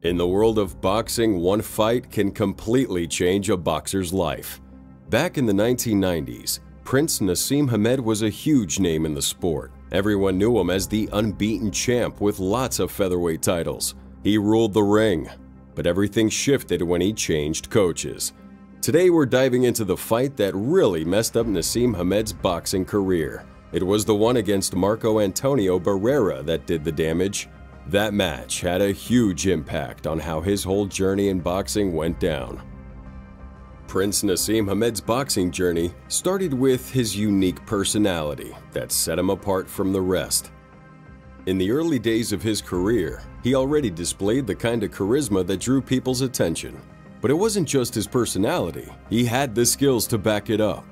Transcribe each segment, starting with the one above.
In the world of boxing, one fight can completely change a boxer's life. Back in the 1990s, Prince Naseem Hamed was a huge name in the sport. Everyone knew him as the unbeaten champ with lots of featherweight titles. He ruled the ring. But everything shifted when he changed coaches. Today we're diving into the fight that really messed up Naseem Hamed's boxing career. It was the one against Marco Antonio Barrera that did the damage. That match had a huge impact on how his whole journey in boxing went down. Prince Naseem Hamed's boxing journey started with his unique personality that set him apart from the rest. In the early days of his career, he already displayed the kind of charisma that drew people's attention. But it wasn't just his personality, he had the skills to back it up.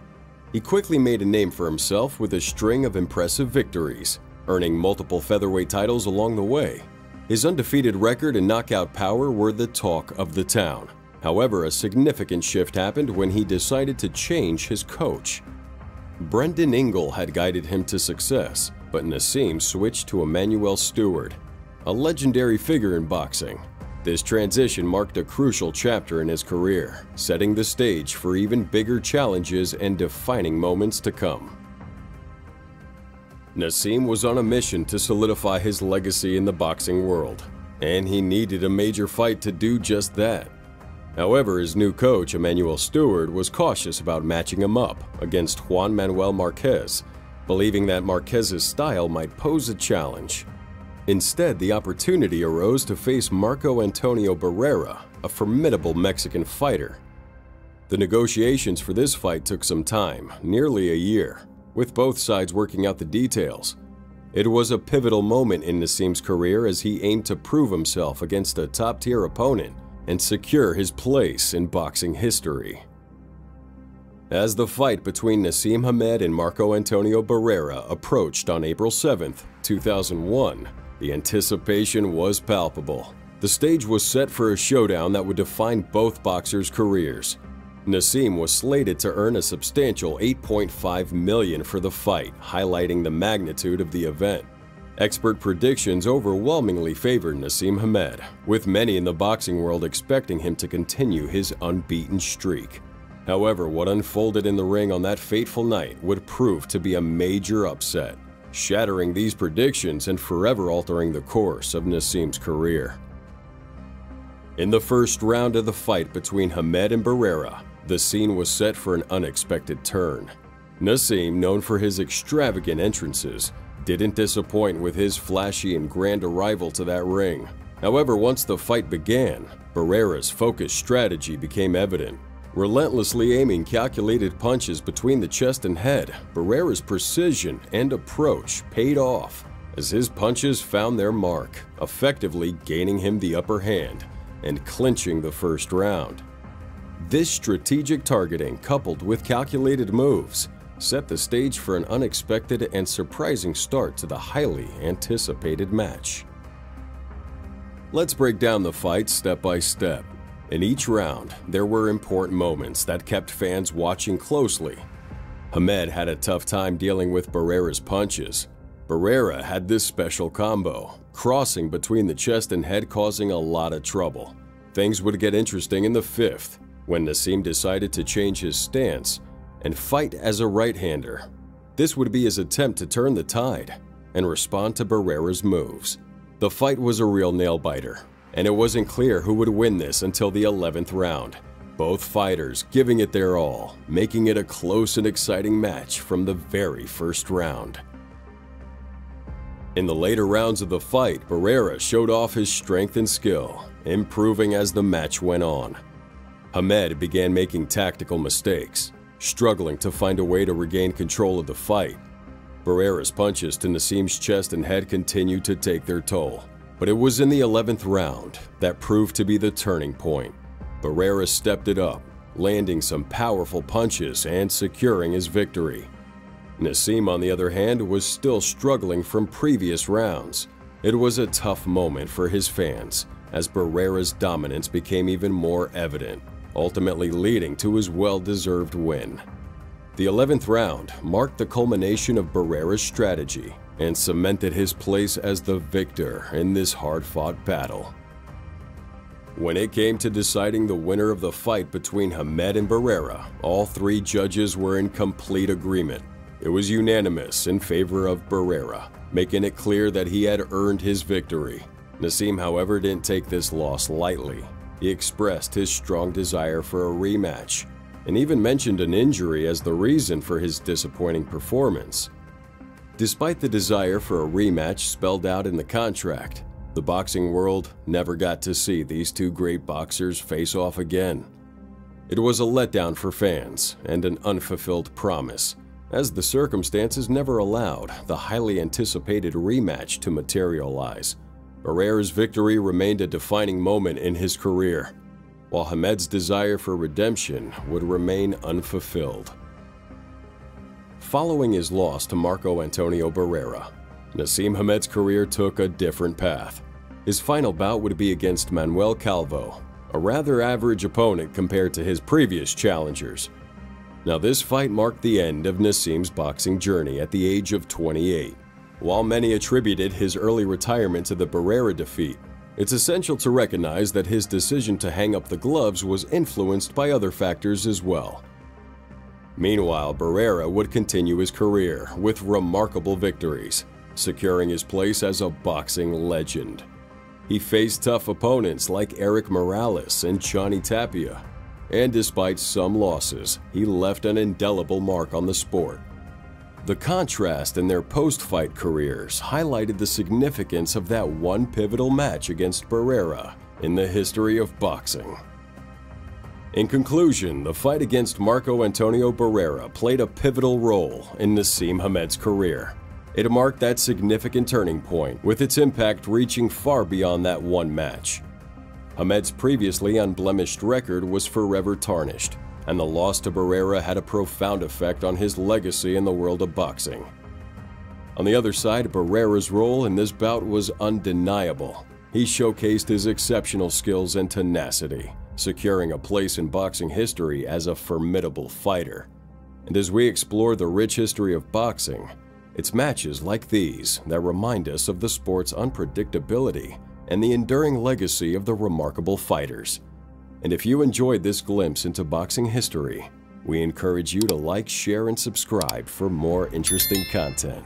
He quickly made a name for himself with a string of impressive victories, earning multiple featherweight titles along the way. His undefeated record and knockout power were the talk of the town. However, a significant shift happened when he decided to change his coach. Brendan Ingle had guided him to success, but Naseem switched to Emmanuel Stewart, a legendary figure in boxing. This transition marked a crucial chapter in his career, setting the stage for even bigger challenges and defining moments to come. Naseem was on a mission to solidify his legacy in the boxing world, and he needed a major fight to do just that. However, his new coach, Emmanuel Stewart, was cautious about matching him up against Juan Manuel Marquez, believing that Marquez's style might pose a challenge. Instead, the opportunity arose to face Marco Antonio Barrera, a formidable Mexican fighter. The negotiations for this fight took some time, nearly a year, with both sides working out the details. It was a pivotal moment in Naseem's career as he aimed to prove himself against a top-tier opponent and secure his place in boxing history. As the fight between Naseem Hamed and Marco Antonio Barrera approached on April 7, 2001, the anticipation was palpable. The stage was set for a showdown that would define both boxers' careers. Naseem was slated to earn a substantial $8.5 million for the fight, highlighting the magnitude of the event. Expert predictions overwhelmingly favored Naseem Hamed, with many in the boxing world expecting him to continue his unbeaten streak. However, what unfolded in the ring on that fateful night would prove to be a major upset, shattering these predictions and forever altering the course of Naseem's career. In the first round of the fight between Hamed and Barrera, the scene was set for an unexpected turn. Naseem, known for his extravagant entrances, didn't disappoint with his flashy and grand arrival to that ring. However, once the fight began, Barrera's focused strategy became evident. Relentlessly aiming calculated punches between the chest and head, Barrera's precision and approach paid off as his punches found their mark, effectively gaining him the upper hand and clinching the first round. This strategic targeting, coupled with calculated moves, set the stage for an unexpected and surprising start to the highly anticipated match. Let's break down the fight step by step. In each round, there were important moments that kept fans watching closely. Hamed had a tough time dealing with Barrera's punches. Barrera had this special combo, crossing between the chest and head, causing a lot of trouble. Things would get interesting in the fifth, when Naseem decided to change his stance and fight as a right-hander. This would be his attempt to turn the tide and respond to Barrera's moves. The fight was a real nail-biter, and it wasn't clear who would win this until the 11th round. Both fighters giving it their all, making it a close and exciting match from the very first round. In the later rounds of the fight, Barrera showed off his strength and skill, improving as the match went on. Hamed began making tactical mistakes, struggling to find a way to regain control of the fight. Barrera's punches to Naseem's chest and head continued to take their toll, but it was in the 11th round that proved to be the turning point. Barrera stepped it up, landing some powerful punches and securing his victory. Naseem, on the other hand, was still struggling from previous rounds. It was a tough moment for his fans, as Barrera's dominance became even more evident, ultimately leading to his well-deserved win. The 11th round marked the culmination of Barrera's strategy and cemented his place as the victor in this hard-fought battle. When it came to deciding the winner of the fight between Hamed and Barrera, all three judges were in complete agreement. It was unanimous in favor of Barrera, making it clear that he had earned his victory. Naseem, however, didn't take this loss lightly. He expressed his strong desire for a rematch, and even mentioned an injury as the reason for his disappointing performance. Despite the desire for a rematch spelled out in the contract, the boxing world never got to see these two great boxers face off again. It was a letdown for fans and an unfulfilled promise, as the circumstances never allowed the highly anticipated rematch to materialize. Barrera's victory remained a defining moment in his career, while Hamed's desire for redemption would remain unfulfilled. Following his loss to Marco Antonio Barrera, Naseem Hamed's career took a different path. His final bout would be against Manuel Calvo, a rather average opponent compared to his previous challengers. Now, this fight marked the end of Naseem's boxing journey at the age of 28. While many attributed his early retirement to the Barrera defeat, it's essential to recognize that his decision to hang up the gloves was influenced by other factors as well. Meanwhile, Barrera would continue his career with remarkable victories, securing his place as a boxing legend. He faced tough opponents like Eric Morales and Johnny Tapia, and despite some losses, he left an indelible mark on the sport. The contrast in their post-fight careers highlighted the significance of that one pivotal match against Barrera in the history of boxing. In conclusion, the fight against Marco Antonio Barrera played a pivotal role in Naseem Hamed's career. It marked that significant turning point, with its impact reaching far beyond that one match. Hamed's previously unblemished record was forever tarnished, and the loss to Barrera had a profound effect on his legacy in the world of boxing. On the other side, Barrera's role in this bout was undeniable. He showcased his exceptional skills and tenacity, securing a place in boxing history as a formidable fighter. And as we explore the rich history of boxing, it's matches like these that remind us of the sport's unpredictability and the enduring legacy of the remarkable fighters. And if you enjoyed this glimpse into boxing history, we encourage you to like, share, and subscribe for more interesting content.